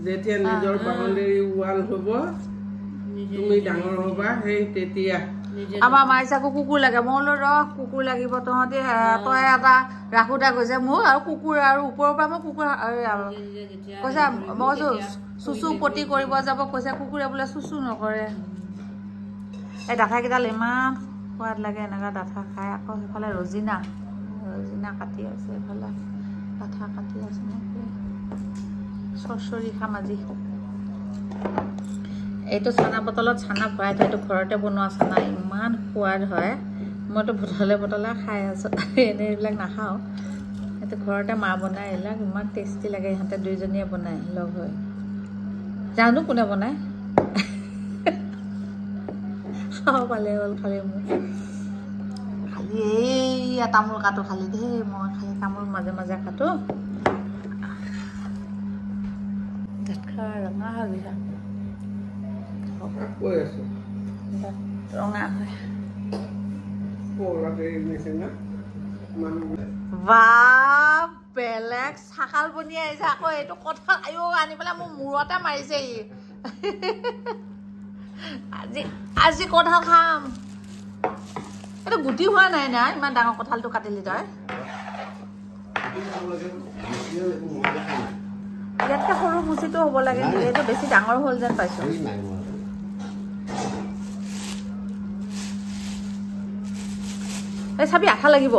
যেতিয়া নিজৰ boundary wall হ'ব তুমি ডাঙৰ হ'বা সেই তেতিয়া আমাৰ মাইচাকো কুকুৰ লাগে মই বোলো ৰ কুকুৰ লাগিব তহঁতি তই এটা ৰাখোতা কৈছে মোক আৰু কুকুৰ আৰু ওপৰৰ পৰা মই কুকুৰ কৈছে মই কৈছো চুচু পতি কৰিব যাব কৈছে কুকুৰে বোলে চুচু নকৰে এই ডাঠাকেইডাল ইমান সোৱাদ লাগে এনেকুৱা ডাঠা খাই আকৌ সেইফালে ৰজিনা কাটি আছে এইফালে ডাঠা কাটি আছে চৰচৰি খাম আজি এইটো চানা বটলত চানা ভৰাই থৈ এইটো ঘৰতে বনোৱা চানা ইমান সোৱাদ হয় মইতো বটলে খাই আছোঁ এনেই এইবিলাক নাখাওঁ এইটো ঘৰতে মা বনাই এইবিলাক ইমান টেষ্টি লাগে ইহঁতে দুইজনীয়ে বনাই লগ হৈ জানো কোনে বনাই খাব পালে হ'ল খালি মোক খালি এই তামোল কাটো খালি দেই মই খালি তামোল মাজে মাজে কাটো ৰঙা হৈ গৈছে ৰঙা হয় বেলেগ চাকাল বনি আহিছে আকৌ এইটো কথা আনি পেলাই মোৰ মূৰতে মাৰিছে ই আজি কঁঠাল খাম এইটো গুটি হোৱা নাই না ইমান ডাঙৰ কঁঠালটো কাটিলি তই ইয়াতকে সৰু মুচিটো হ'ব লাগে এইটো বেছি ডাঙৰ হ'ল যেন পাইছো এই চাবি আঠা লাগিব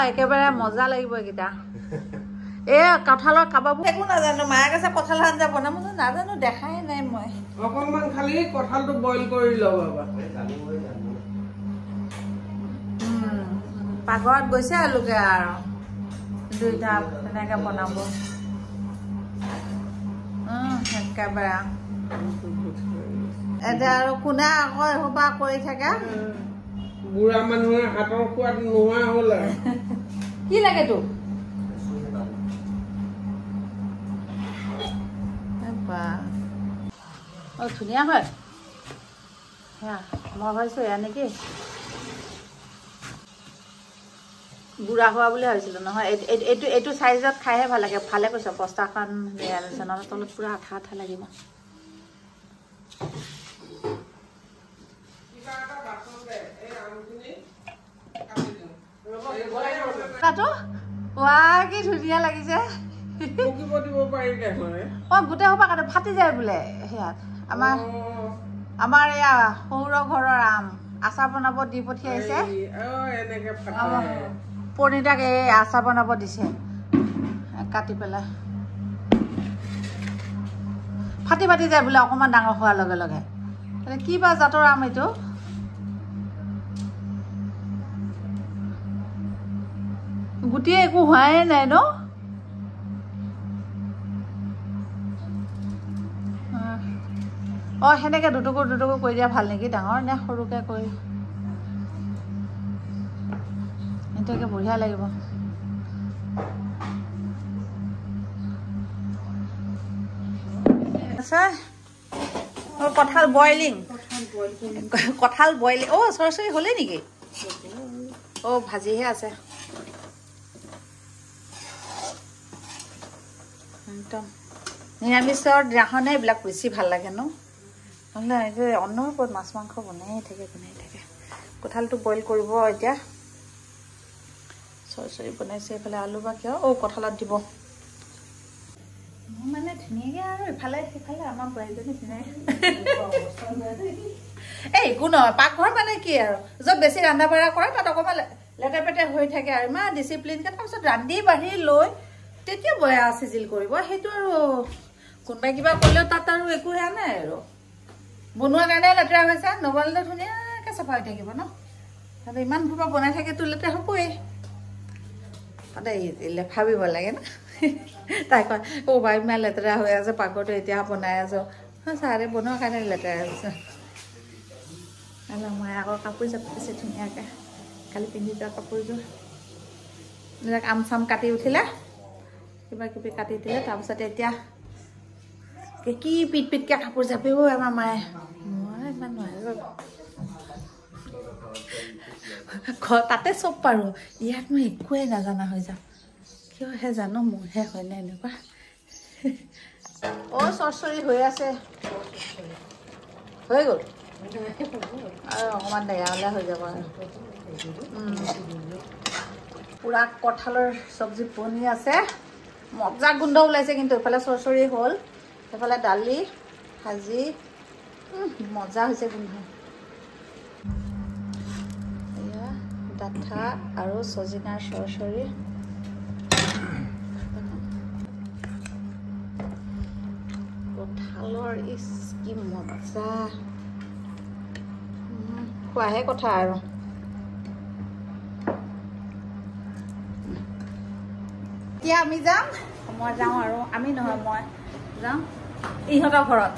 একেবাৰে মজা লাগিব এইকেইটা এ কঁঠালৰ কাবাব একো নাজানো মায়ে কৈছে কঁঠাল আঞ্জা বনাম নাজানো দেখাই নাই মই অকণমান খালি কঁঠালটো বইল কৰি লওঁ পাকঘৰত গৈছে আলুকে আৰু দুইটা তেনেকে বনাব একেবাৰে এতিয়া আৰু কোনে আকৌ এসোপা কৰি থাকে বুঢ়া মানুহৰ হাতৰ সোৱাদ নোহোৱা হ'ল আৰু কি লাগে তোক ধুনীয়া হয় মই ভাবিছো এয়া নেকি বুঢ়া হোৱা বুলি ভাবিছিলো নহয় এইটো চাইজত খাইহে ভাল লাগে ভালে কৈছ বস্তাখন আনিছে নহ'লে তলত পুৰা আঠা আঠা লাগিব কি ধুনীয়া লাগিছে গোটেই সোপা কাটে ফাটি যায় বোলে সেয়াত আমাৰ এয়া সৌৰ ঘৰৰ আম আচাৰ বনাব দি পঠিয়াইছে পনিতাক এই আচাৰ বনাব দিছে কাটি পেলাই ফাটি ফাটি যায় বোলে অকণমান ডাঙৰ হোৱাৰ লগে লগে কি বা জাতৰ আম এইটো গুটিয়ে একো হোৱাই নাই ন সেনেকে দুটুকুৰ কৰি দিয়া ভাল নেকি ডাঙৰ নে সৰুকে কৰি এতিয়াকে বঢ়িয়া লাগিব কঁঠাল বইলিং চৰচৰি হ'লেই নেকি ভাজিহে আছে একদম নিৰামিষৰ দিনাখনে এইবিলাক বেছি ভাল লাগে ন নহ'লে অন্নৰ ওপৰত মাছ মাংস বনাই থাকে কঁঠালটো বইল কৰিব এতিয়া চৰচৰি বনাইছে এইফালে আলু বা কিয় কঁঠালত দিব মানে ধুনীয়াকৈ আৰু ইফালে সিফালে আমাৰ বোৱাৰীজনী ধুনীয়াকৈ একো নহয় পাকঘৰ মানে কি আৰু য'ত বেছি ৰন্ধা বঢ়া কৰে তাত অকণমান লেতেৰ পেতেৰ হৈ থাকে আৰু ইমান ডিচিপ্লিনকৈ তাৰপিছত ৰান্ধি বাঢ়ি লৈ তেতিয়া বয়া চিজিল কৰিব সেইটো আৰু কোনোবাই কিবা কৰিলেও তাত আৰু একো সেয়া নাই আৰু বনোৱা কাৰণে লেতেৰা হৈছে নবনালে ধুনীয়াকৈ চাফা হৈ থাকিব ন তাতে ইমান সোপা বনাই থাকেতো লেতেৰা হ'বই সদায় ভাবিব লাগে ন তাই কয় বা ইমান লেতেৰা হৈ আছে পাকঘৰটো এতিয়া বনাই আছো চাৰে বনোৱা কাৰণে লেতেৰা হৈছে মই আকৌ কাপোৰ জাপিছে ধুনীয়াকৈ কালি পিন্ধি যোৱা কাপোৰযোৰ এইবিলাক আম চাম কাটি উঠিলে কিবা কিবি কাটি দিলে তাৰপিছতে এতিয়া কি পিটকৈ কাপোৰ জাপিব আমাৰ মায়ে মই ইমান নোৱাৰো তাতে চব পাৰোঁ ইয়াত মই একোৱে নাজানা হৈ যাম কিয়হে জানো মোৰহে হয়নে এনেকুৱা চৰচৰি হৈ আছে হৈ গ'ল আৰু অকণমান দেয়ালে হৈ যাব পুৰা কঁঠালৰ চব্জি বনি আছে মজা গোন্ধ ওলাইছে কিন্তু এইফালে চৰচৰি হ'ল এইফালে দালি ভাজি মজা হৈছে গোন্ধ এয়া ডাঠা আৰু চজিনাৰ চৰচৰি কঁঠালৰ ইচ কি মজা খোৱাহে কথা আৰু এতিয়া আমি যাম মই যাওঁ আৰু আমি নহয় মই যাম ইহঁতৰ ঘৰত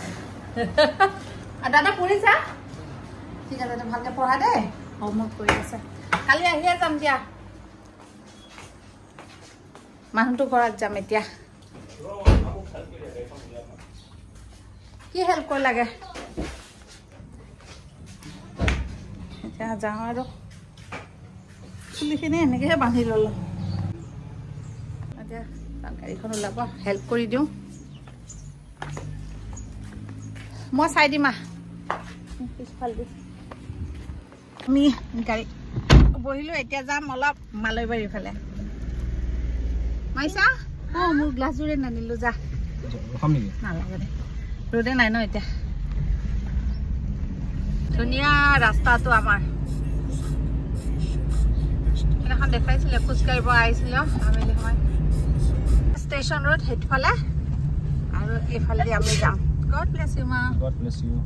দাদা পঢ়িছা ঠিক আছে ভালকৈ পঢ়া দেই হোমৱৰ্ক কৰি আছে কালি আহিয়ে যাম দিয়া মানুহটো ঘৰত যাম এতিয়া কি হেল্প কৰিব লাগে এতিয়া যাওঁ আৰু চুলিখিনি এনেকৈহে বান্ধি ল'লোঁ এতিয়া গাড়ীখন ওলাব হেল্প কৰি দিওঁ মই চাই দিম পিছফাল দি আমি গাড়ী বহিলোঁ এতিয়া যাম অলপ মালৈবাৰীৰ ফালে মাইছা মোৰ গ্লাছযোৰে নানিলোঁ যা নালাগে দে ৰ'দে নাই ন এতিয়া ধুনীয়া ৰাস্তাটো আমাৰ সেইদিনাখন দেখাইছিলে খোজকাঢ়িব আহিছিলোঁ আবেলি সময় ষ্টেচন ৰোড সেইফালে আৰু এইফালেদি আমি যাম God bless you, Ma. God bless you.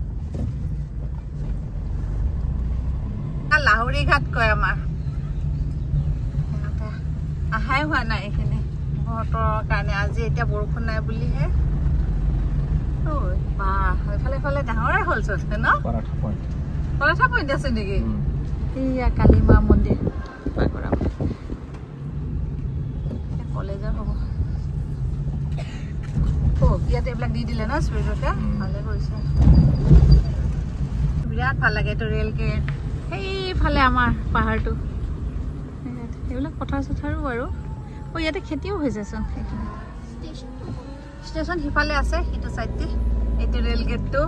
লাহৰি ঘাট কয় আমাৰ আহাই হোৱা নাই এইখিনি বতৰৰ কাৰণে আজি এতিয়া বৰষুণ নাই বুলিহে এইফালে এইফালে ডাঙৰে হ'ল চোন ন পৰাঠা পইণ্ট আছে নেকি এইয়া কালী মা মন্দিৰ কলেজৰ হ'ব ইয়াতে এইবিলাক দি দিলে ন স্পীডতে ভালে কৰিছে বিৰাট ভাল লাগে এইটো ৰেল গেট সেইফালে আমাৰ পাহাৰটো এইবিলাক পথাৰ চথাৰো আৰু ইয়াতে খেতিও হৈছেচোন সেইখিনি ষ্টেচন সিফালে আছে সেইটো চাইডে এইটো ৰেল গেটটো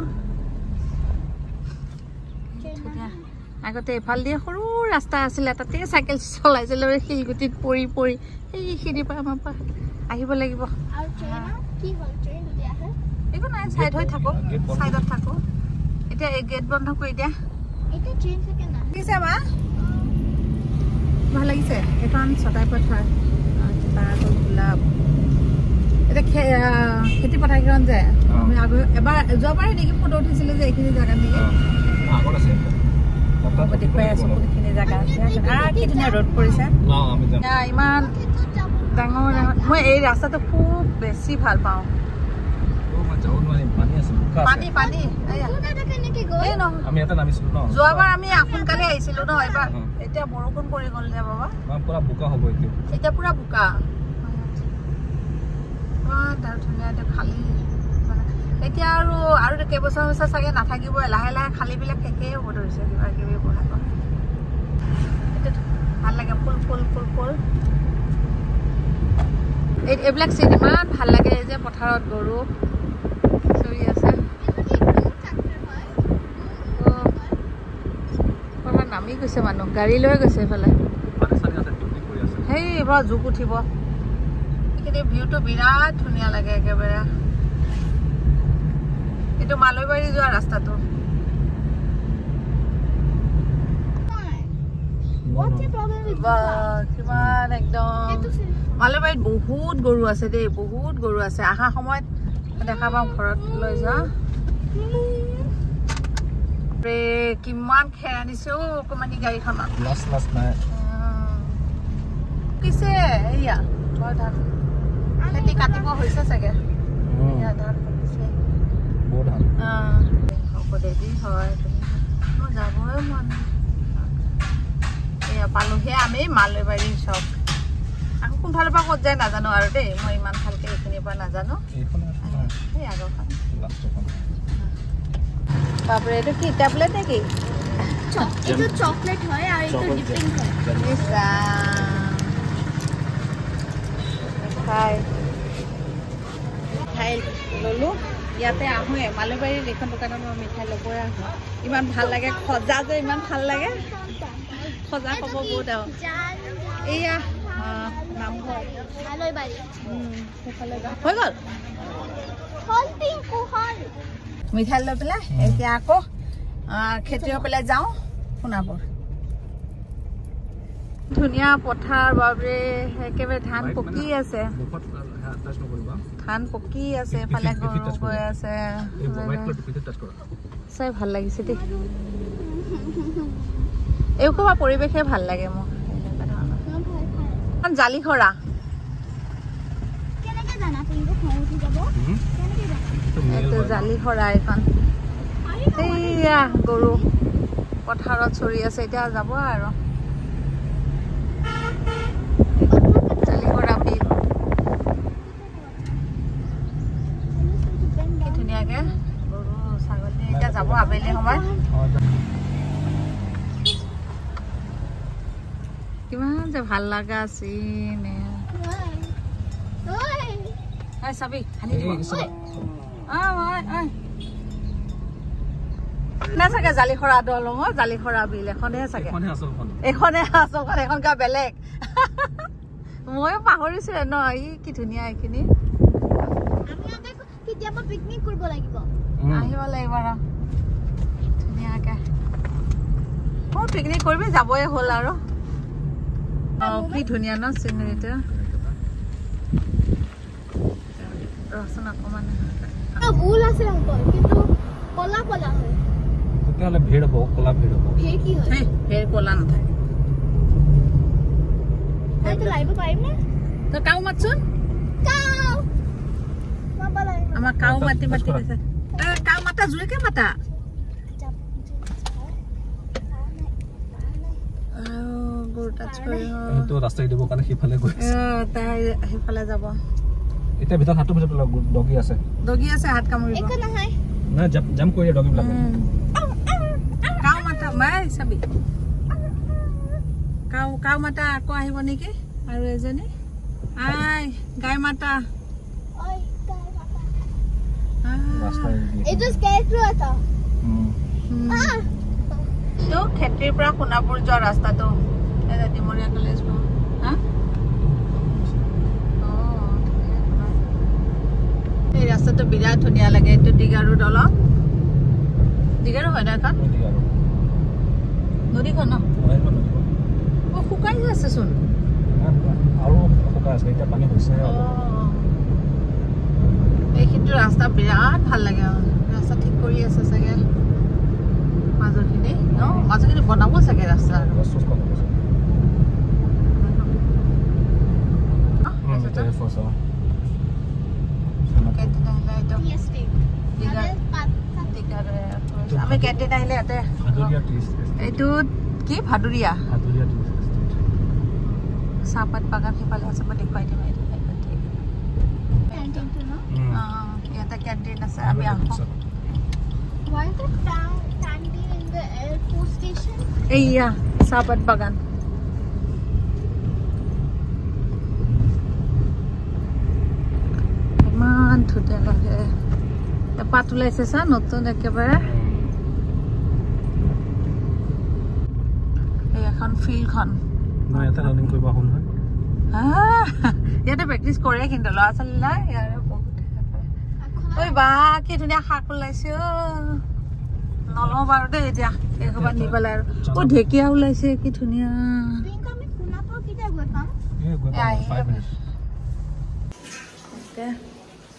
আগতে এইফাল দিয়ে সৰু ৰাস্তা আছিলে তাতে চাইকেল চলাইছিলোঁ শিলগুটিত পৰি পৰি সেইখিনিৰ পৰা আমাৰ পৰা আহিব লাগিব একো নাই চাইড হৈ থাকো চাইডত থাকো এতিয়া এই গেট বন্ধ কৰি দিয়া মা ভাল লাগিছে এইখন ছটাই পথাৰ গোলাপ এতিয়া খেতি পথাৰখন যে আমি এবাৰ যোৱাবাৰে নেকি ফটো উঠিছিলো যে এইখিনি জেগা নেকি দেখুৱাই আছো কোনখিনি জেগা কি ধুনীয়া ৰ'দ পৰিছে ইমান ডাঙৰ ডাঙৰ মই এই ৰাস্তাটো খুব বেছি ভাল পাওঁ যোৱাবাৰ আমি সোনকালে আহিছিলো ন এবাৰ এতিয়া বৰষুণ পৰি গ'ল নে বাবা পুৰা বোকা হ'ব এতিয়া পুৰা বোকা ধুনীয়া খালী এতিয়া আৰু কেইবছৰ বছৰ চাগে নাথাকিবই লাহে লাহে খালীবিলাক শেষেই হ'ব ধৰিছে কিবা কিবি বহাব ভাল লাগে ফুল ফুল ফুল ফুল এইবিলাক চিন ইমান ভাল লাগে যে পথাৰত গৰু চৰি আছে পথাৰত নামি গৈছে মানুহ গাড়ী লৈ গৈছে এইফালে সেই এইবাৰ জোক উঠিব এইখিনি ভিউটো বিৰাট ধুনীয়া লাগে একেবাৰে এইটো মালৈবাৰী যোৱা ৰাস্তাটো কিমান একদম মালৈবাৰীত বহুত গৰু আছে দেই বহুত গৰু আছে অহা সময়ত দেখা পাম ঘৰত লৈ যোৱা কিমান খেৰ আনিছে অকমানি গাড়ীখনত পিছে এয়া ধান খেতি কাটিব হৈছে চাগে ধান পকিছে দেৱী হয় মোৰ যাবই মন এয়া পালোহে আমি মালৈবাৰী চব আকৌ কোনফালৰ পৰা ক'ত যায় নাজানো আৰু দেই মই ইমান ভালকে এইখিনিৰ পৰা নাজানো সেই আগৰখন বাপৰে এইটো কি টেবলেট নেকি এইটো চকলেট হয় আৰু এইটো ডিপিং হয় মিঠাই ললো ইয়াতে আহোঁ মালুবাৰীৰ এইখন দোকানত মই মিঠাই ল'বই আহোঁ ইমান ভাল লাগে খজা যে ইমান ভাল লাগে খজা খাব বহুত আৰু এয়া নামঘৰ সেইফালে যাওঁ হৈ গ'ল মিঠাই লৈ পেলাই এতিয়া আকৌ খেতি হৈ পেলাই যাওঁ সোণাপুৰ ধুনীয়া পথাৰ বাবৰে একেবাৰে ধান পকি আছে এফালে গৰু গৈ আছে চাই ভাল লাগিছে দেই এইসোপা পৰিৱেশে ভাল লাগে মোৰ জালিখৰা এইটো জালিখৰা এইখন এইয়া গৰু পথাৰত চৰি আছে এতিয়া যাব আৰু জালিখৰা বিল কি ধুনীয়াকে গৰু ছাগলী এতিয়া যাব আবেলি সময় কিমান যে ভাল লগা চিন চাবি না চাগে জালিখৰা দলং জালিখৰা বিল এখনেহে চাগে এইখনে আচলখন এখন কিবা বেলেগ ময়ো পাহৰিছো ন ই কি ধুনীয়া এইখিনি আহিব লাগিব আৰু ধুনীয়াকে পিকনিক কৰিবি যাবই হ'ল আৰু কি ধুনীয়া ন চিনেৰীটো ৰচনা অকমান ভুল আছে কিন্তু কলা কলা হয় তেতিয়াহ'লে ভিৰ হ'ব কলা ভিৰ হ'ব ভিৰ কি হয় ভিৰ কলা নাথাকে হয়তো লাইভ পাৰিম নে তো কাউ মাতচোন কাউ মাবালাই আমাৰ কাউ মাতি মাতি আছে কাউ মাতা জুৰিকে মাতা গৰু টাচ কৰি তো ৰাস্তাই দিব কাৰণে সিফালে গৈ তাই সিফালে যাব এতিয়া ভিতৰত হাতটো ভিতৰত ডগি আছে হাত কামুৰিব একো নহয় না জাম কৰি ডগি বিলাক কাউ মাতা মাই চাবি কাউ মাতা আকৌ আহিব নেকি আৰু এজনী আই গাই মাতা ঐ গাই মাতা এইটো স্কেটটো আছে তো খেতিৰ পৰা সোণাপুৰ যোৱা ৰাস্তাটো এটা ডিমৰীয়া কলেজ হা এই ৰাস্তাটো বিৰাট ধুনীয়া লাগে এইটো দিগাৰু দলং দিগাৰু হয় না এখন নদীখন ন শুকাই আছে চোন আৰু শুকাই আছে এতিয়া পানী হৈছে এইখিনিটো ৰাস্তা বিৰাট ভাল লাগে ৰাস্তা ঠিক কৰি আছে চাগে মাজৰখিনি ন মাজৰখিনি বনাব চাগে ৰাস্তা আমি কেণ্টিন আহিলে ইয়াতে এইটো কি ভাদুৰীয়া চাহপাত বাগান সিফালে আছে মই দেখুৱাই দিম ইয়াতে কেণ্টিন আছে আমি আহোঁ এইয়া চাহপাত বাগান ইমান ধুনীয়া লাগে পাত ওলাইছে চা নতুন একেবাৰে এইখন ফিল্ডখন ইয়াতে প্ৰেক্টিচ কৰে কিন্তু ল'ৰা ছোৱালী নাই ঐ বা কি ধুনীয়া শাক ওলাইছে নলওঁ বাৰু দেই এতিয়া এইসোপা নি পেলাই আৰু ঢেকীয়া ওলাইছে কি ধুনীয়া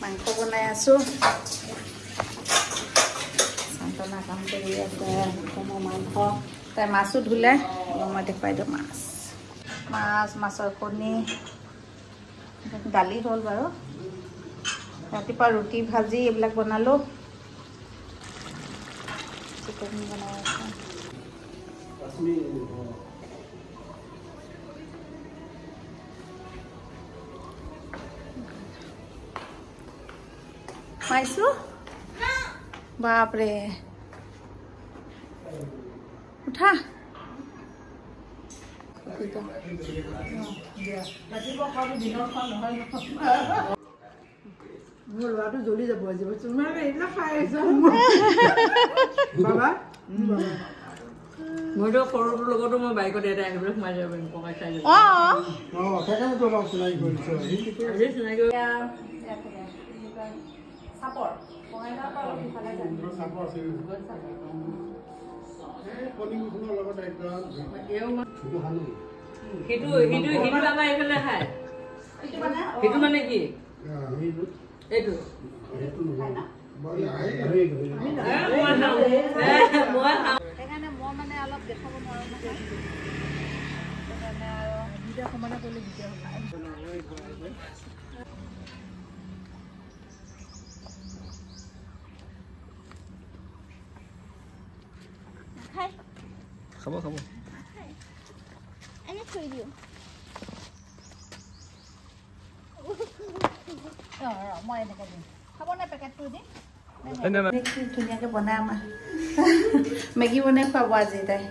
মাংস বনাই আছো চান্তনা কাম কৰি আছে মাংস তাই মাছো ধুলে মই দেখুৱাই দিওঁ মাছৰ কণী দালি হ'ল বাৰু ৰাতিপুৱা ৰুটি ভাজি এইবিলাক বনালোঁ চিকেন বনাই আছোঁ পাইছোঁ বাপৰে উঠা মোৰ ল'ৰাটো জ্বলি যাব আজি তোমাৰ এইবিলাক খাই আহিছা বাবা মইতো সৰুটোৰ লগতো মই বাইকত এটা আহিবলৈ সোমাই যাব পাৰিম ককাই চাই সেইকাৰণে তো অলপ চিনাকি কৰিছো আজি চিনাকি চাপৰ বঙাইগাঁৱৰ পৰা অলপ ইফালে যাম চাপৰ আছে কলিংখনৰ লগত একদম সেইটো আমাৰ এইফালে খায় সেইটো মানে কি এইটো সেইকাৰণে মই মানে অলপ দেখাব নোৱাৰো নহয় সেইকাৰণে আৰু ভিডিঅ' সমানে কৰিলে ভিডিঅ' খাব খাব এনে থৈ দিওঁ মই এনেকৈ দিম খাব নে পেকেটটো দিম ধুনীয়াকৈ বনাই আমাৰ মেগী বনাই খুৱাব আজি তাই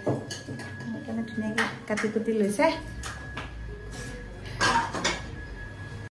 সেইকাৰণে ধুনীয়াকৈ কাটি কুটি লৈছে